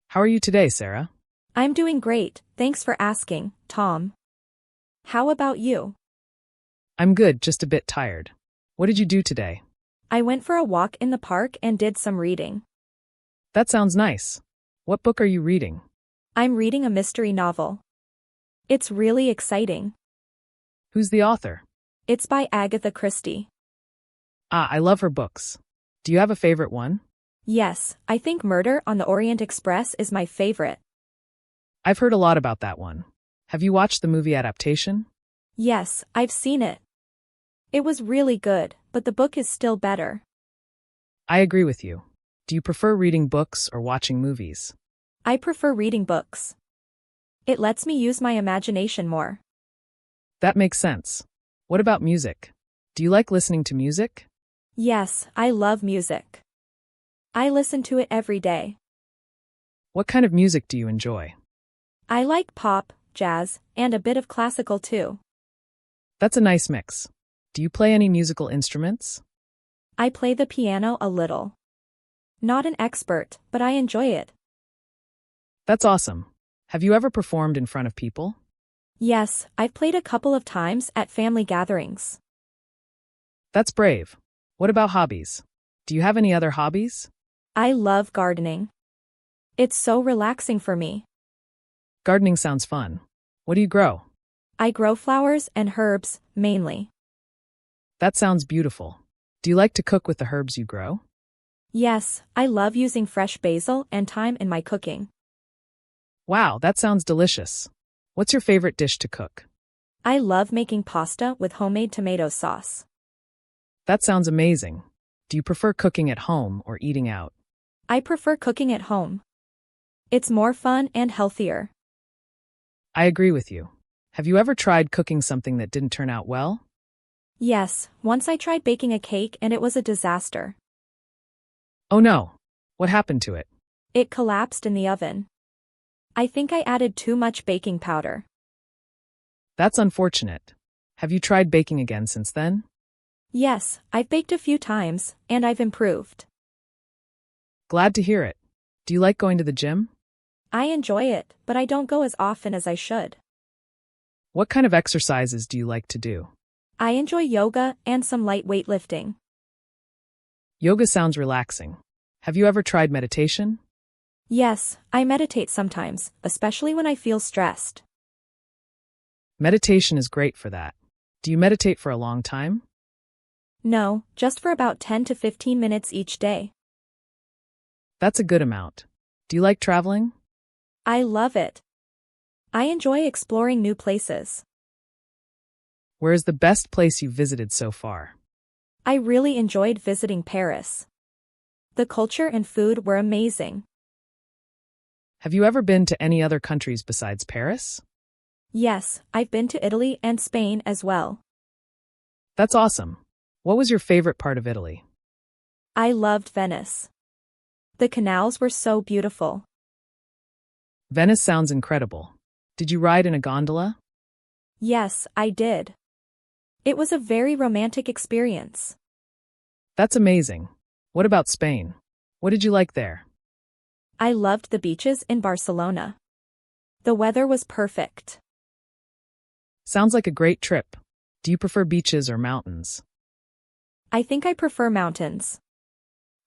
How are you today, Sarah? I'm doing great, thanks for asking, Tom. How about you? I'm good, just a bit tired. What did you do today? I went for a walk in the park and did some reading. That sounds nice. What book are you reading? I'm reading a mystery novel. It's really exciting. Who's the author? It's by Agatha Christie. Ah, I love her books. Do you have a favorite one? Yes, I think Murder on the Orient Express is my favorite. I've heard a lot about that one. Have you watched the movie adaptation? Yes, I've seen it. It was really good, but the book is still better. I agree with you. Do you prefer reading books or watching movies? I prefer reading books. It lets me use my imagination more. That makes sense. What about music? Do you like listening to music? Yes, I love music. I listen to it every day. What kind of music do you enjoy? I like pop, jazz, and a bit of classical too. That's a nice mix. Do you play any musical instruments? I play the piano a little. Not an expert, but I enjoy it. That's awesome. Have you ever performed in front of people? Yes, I've played a couple of times at family gatherings. That's brave. What about hobbies? Do you have any other hobbies? I love gardening. It's so relaxing for me. Gardening sounds fun. What do you grow? I grow flowers and herbs, mainly. That sounds beautiful. Do you like to cook with the herbs you grow? Yes, I love using fresh basil and thyme in my cooking. Wow, that sounds delicious. What's your favorite dish to cook? I love making pasta with homemade tomato sauce. That sounds amazing. Do you prefer cooking at home or eating out? I prefer cooking at home. It's more fun and healthier. I agree with you. Have you ever tried cooking something that didn't turn out well? Yes, once I tried baking a cake and it was a disaster. Oh no. What happened to it? It collapsed in the oven. I think I added too much baking powder. That's unfortunate. Have you tried baking again since then? Yes, I've baked a few times, and I've improved. Glad to hear it. Do you like going to the gym? I enjoy it, but I don't go as often as I should. What kind of exercises do you like to do? I enjoy yoga and some light weightlifting. Yoga sounds relaxing. Have you ever tried meditation? Yes, I meditate sometimes, especially when I feel stressed. Meditation is great for that. Do you meditate for a long time? No, just for about 10 to 15 minutes each day. That's a good amount. Do you like traveling? I love it. I enjoy exploring new places. Where is the best place you've visited so far? I really enjoyed visiting Paris. The culture and food were amazing. Have you ever been to any other countries besides Paris? Yes, I've been to Italy and Spain as well. That's awesome. What was your favorite part of Italy? I loved Venice. The canals were so beautiful. Venice sounds incredible. Did you ride in a gondola? Yes, I did. It was a very romantic experience. That's amazing. What about Spain? What did you like there? I loved the beaches in Barcelona. The weather was perfect. Sounds like a great trip. Do you prefer beaches or mountains? I think I prefer mountains.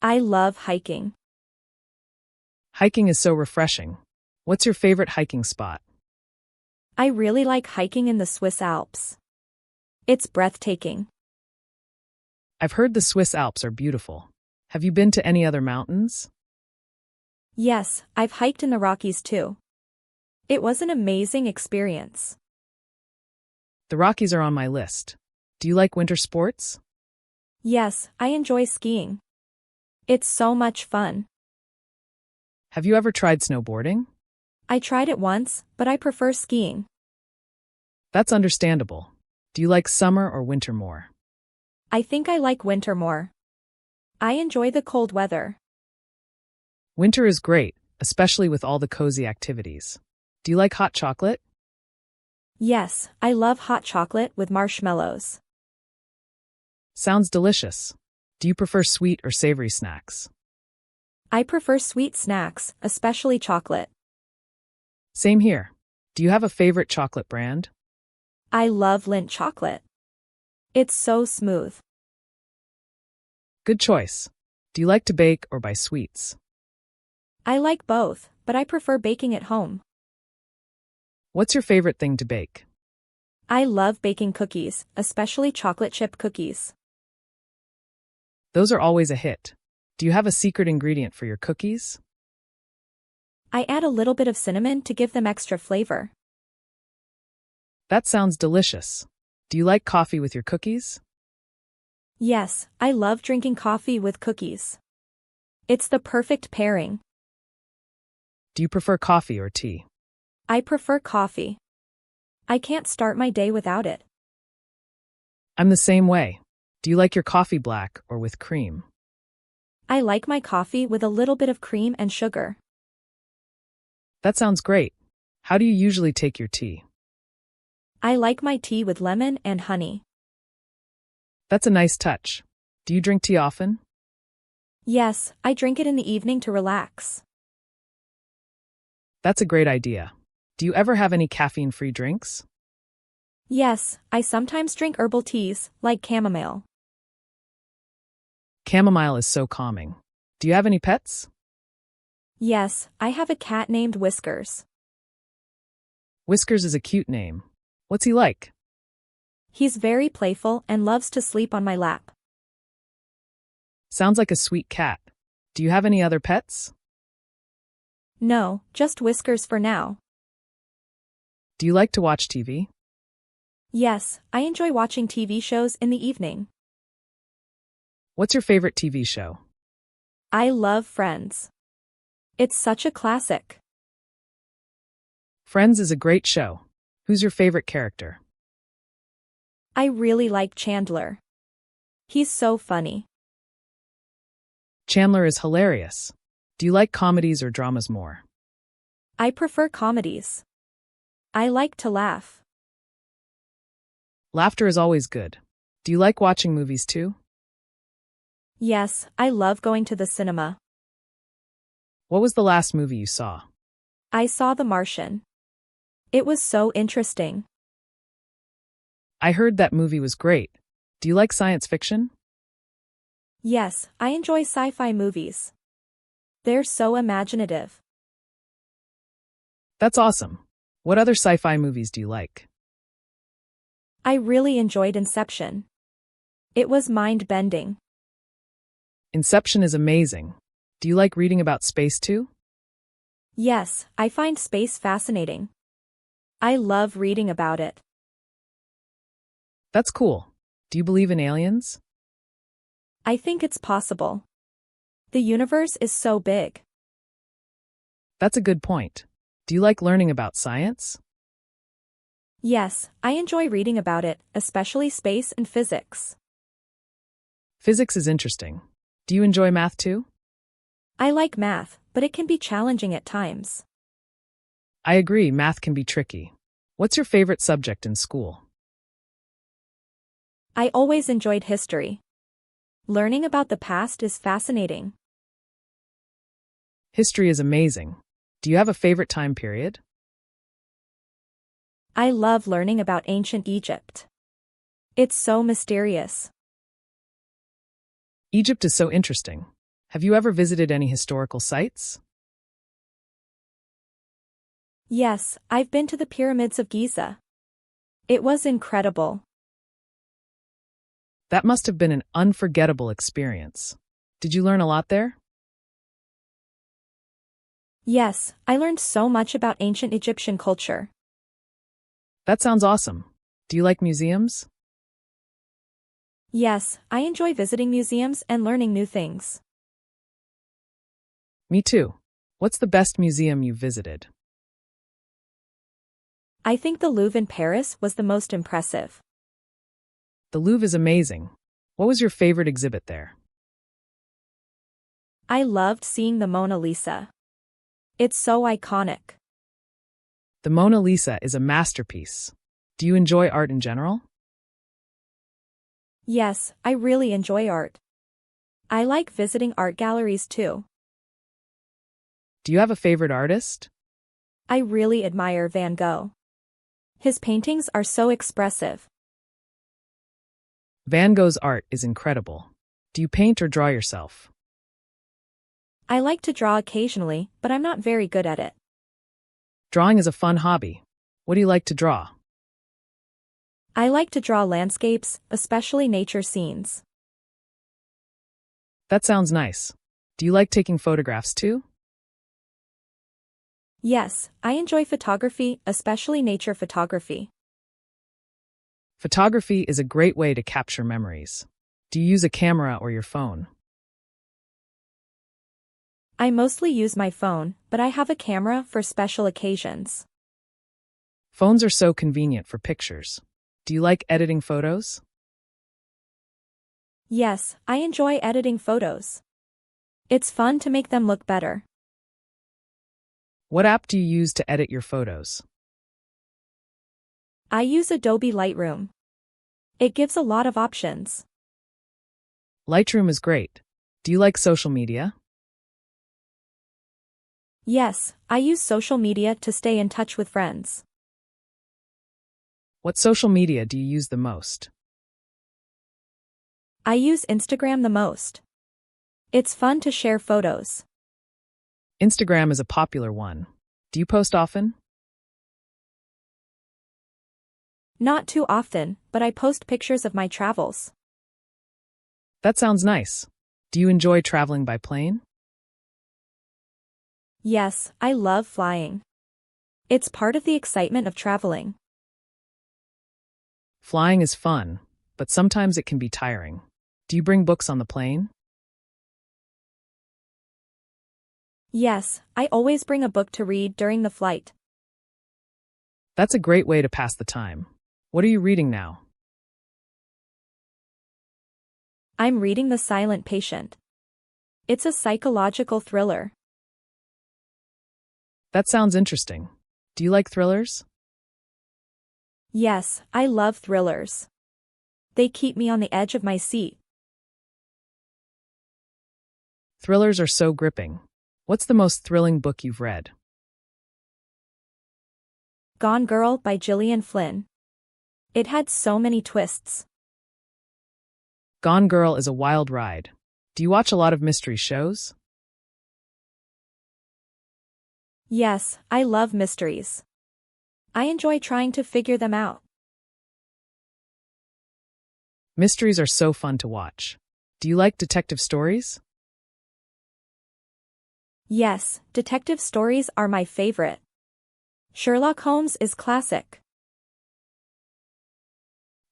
I love hiking. Hiking is so refreshing. What's your favorite hiking spot? I really like hiking in the Swiss Alps. It's breathtaking. I've heard the Swiss Alps are beautiful. Have you been to any other mountains? Yes, I've hiked in the Rockies too. It was an amazing experience. The Rockies are on my list. Do you like winter sports? Yes, I enjoy skiing. It's so much fun. Have you ever tried snowboarding? I tried it once, but I prefer skiing. That's understandable. Do you like summer or winter more? I think I like winter more. I enjoy the cold weather. Winter is great, especially with all the cozy activities. Do you like hot chocolate? Yes, I love hot chocolate with marshmallows. Sounds delicious. Do you prefer sweet or savory snacks? I prefer sweet snacks, especially chocolate. Same here. Do you have a favorite chocolate brand? I love Lindt chocolate. It's so smooth. Good choice. Do you like to bake or buy sweets? I like both, but I prefer baking at home. What's your favorite thing to bake? I love baking cookies, especially chocolate chip cookies. Those are always a hit. Do you have a secret ingredient for your cookies? I add a little bit of cinnamon to give them extra flavor. That sounds delicious. Do you like coffee with your cookies? Yes, I love drinking coffee with cookies. It's the perfect pairing. Do you prefer coffee or tea? I prefer coffee. I can't start my day without it. I'm the same way. Do you like your coffee black or with cream? I like my coffee with a little bit of cream and sugar. That sounds great. How do you usually take your tea? I like my tea with lemon and honey. That's a nice touch. Do you drink tea often? Yes, I drink it in the evening to relax. That's a great idea. Do you ever have any caffeine-free drinks? Yes, I sometimes drink herbal teas, like chamomile. Chamomile is so calming. Do you have any pets? Yes, I have a cat named Whiskers. Whiskers is a cute name. What's he like? He's very playful and loves to sleep on my lap. Sounds like a sweet cat. Do you have any other pets? No, just Whiskers for now. Do you like to watch TV? Yes, I enjoy watching TV shows in the evening. What's your favorite TV show? I love Friends. It's such a classic. Friends is a great show. Who's your favorite character? I really like Chandler. He's so funny. Chandler is hilarious. Do you like comedies or dramas more? I prefer comedies. I like to laugh. Laughter is always good. Do you like watching movies too? Yes, I love going to the cinema. What was the last movie you saw? I saw The Martian. It was so interesting. I heard that movie was great. Do you like science fiction? Yes, I enjoy sci-fi movies. They're so imaginative. That's awesome. What other sci-fi movies do you like? I really enjoyed Inception. It was mind-bending. Inception is amazing. Do you like reading about space too? Yes, I find space fascinating. I love reading about it. That's cool. Do you believe in aliens? I think it's possible. The universe is so big. That's a good point. Do you like learning about science? Yes, I enjoy reading about it, especially space and physics. Physics is interesting. Do you enjoy math too? I like math, but it can be challenging at times. I agree, math can be tricky. What's your favorite subject in school? I always enjoyed history. Learning about the past is fascinating. History is amazing. Do you have a favorite time period? I love learning about ancient Egypt. It's so mysterious. Egypt is so interesting. Have you ever visited any historical sites? Yes, I've been to the pyramids of Giza. It was incredible. That must have been an unforgettable experience. Did you learn a lot there? Yes, I learned so much about ancient Egyptian culture. That sounds awesome. Do you like museums? Yes, I enjoy visiting museums and learning new things. Me too. What's the best museum you've visited? I think the Louvre in Paris was the most impressive. The Louvre is amazing. What was your favorite exhibit there? I loved seeing the Mona Lisa. It's so iconic. The Mona Lisa is a masterpiece. Do you enjoy art in general? Yes, I really enjoy art. I like visiting art galleries too. Do you have a favorite artist? I really admire Van Gogh. His paintings are so expressive. Van Gogh's art is incredible. Do you paint or draw yourself? I like to draw occasionally, but I'm not very good at it. Drawing is a fun hobby. What do you like to draw? I like to draw landscapes, especially nature scenes. That sounds nice. Do you like taking photographs too? Yes, I enjoy photography, especially nature photography. Photography is a great way to capture memories. Do you use a camera or your phone? I mostly use my phone, but I have a camera for special occasions. Phones are so convenient for pictures. Do you like editing photos? Yes, I enjoy editing photos. It's fun to make them look better. What app do you use to edit your photos? I use Adobe Lightroom. It gives a lot of options. Lightroom is great. Do you like social media? Yes, I use social media to stay in touch with friends. What social media do you use the most? I use Instagram the most. It's fun to share photos. Instagram is a popular one. Do you post often? Not too often, but I post pictures of my travels. That sounds nice. Do you enjoy traveling by plane? Yes, I love flying. It's part of the excitement of traveling. Flying is fun, but sometimes it can be tiring. Do you bring books on the plane? Yes, I always bring a book to read during the flight. That's a great way to pass the time. What are you reading now? I'm reading The Silent Patient. It's a psychological thriller. That sounds interesting. Do you like thrillers? Yes, I love thrillers. They keep me on the edge of my seat. Thrillers are so gripping. What's the most thrilling book you've read? Gone Girl by Gillian Flynn. It had so many twists. Gone Girl is a wild ride. Do you watch a lot of mystery shows? Yes, I love mysteries. I enjoy trying to figure them out. Mysteries are so fun to watch. Do you like detective stories? Yes, detective stories are my favorite. Sherlock Holmes is classic.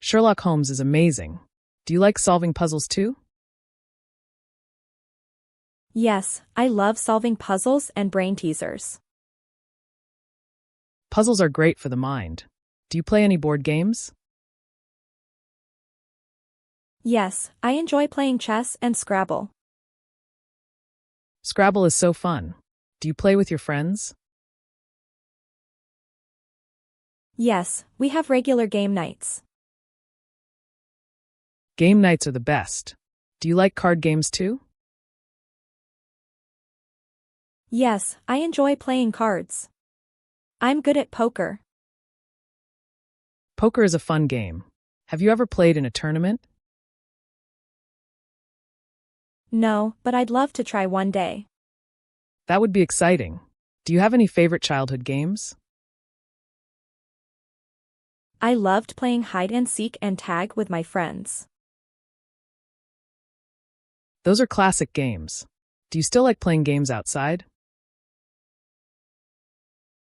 Sherlock Holmes is amazing. Do you like solving puzzles too? Yes, I love solving puzzles and brain teasers. Puzzles are great for the mind. Do you play any board games? Yes, I enjoy playing chess and Scrabble. Scrabble is so fun. Do you play with your friends? Yes, we have regular game nights. Game nights are the best. Do you like card games too? Yes, I enjoy playing cards. I'm good at poker. Poker is a fun game. Have you ever played in a tournament? No, but I'd love to try one day. That would be exciting. Do you have any favorite childhood games? I loved playing hide and seek and tag with my friends. Those are classic games. Do you still like playing games outside?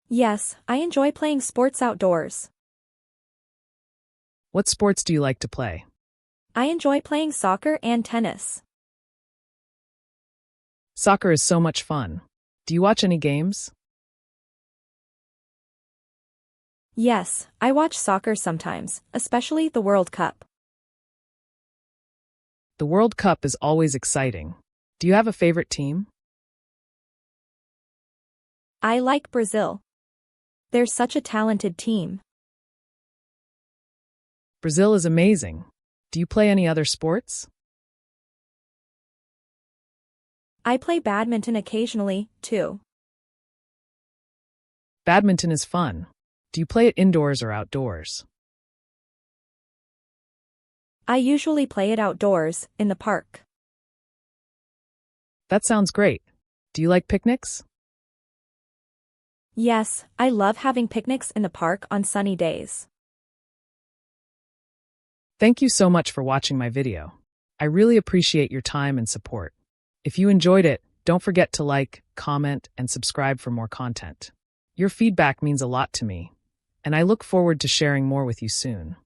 Yes, I enjoy playing sports outdoors. What sports do you like to play? I enjoy playing soccer and tennis. Soccer is so much fun. Do you watch any games? Yes, I watch soccer sometimes, especially the World Cup. The World Cup is always exciting. Do you have a favorite team? I like Brazil. They're such a talented team. Brazil is amazing. Do you play any other sports? I play badminton occasionally, too. Badminton is fun. Do you play it indoors or outdoors? I usually play it outdoors, in the park. That sounds great. Do you like picnics? Yes, I love having picnics in the park on sunny days. Thank you so much for watching my video. I really appreciate your time and support. If you enjoyed it, don't forget to like, comment, and subscribe for more content. Your feedback means a lot to me, and I look forward to sharing more with you soon.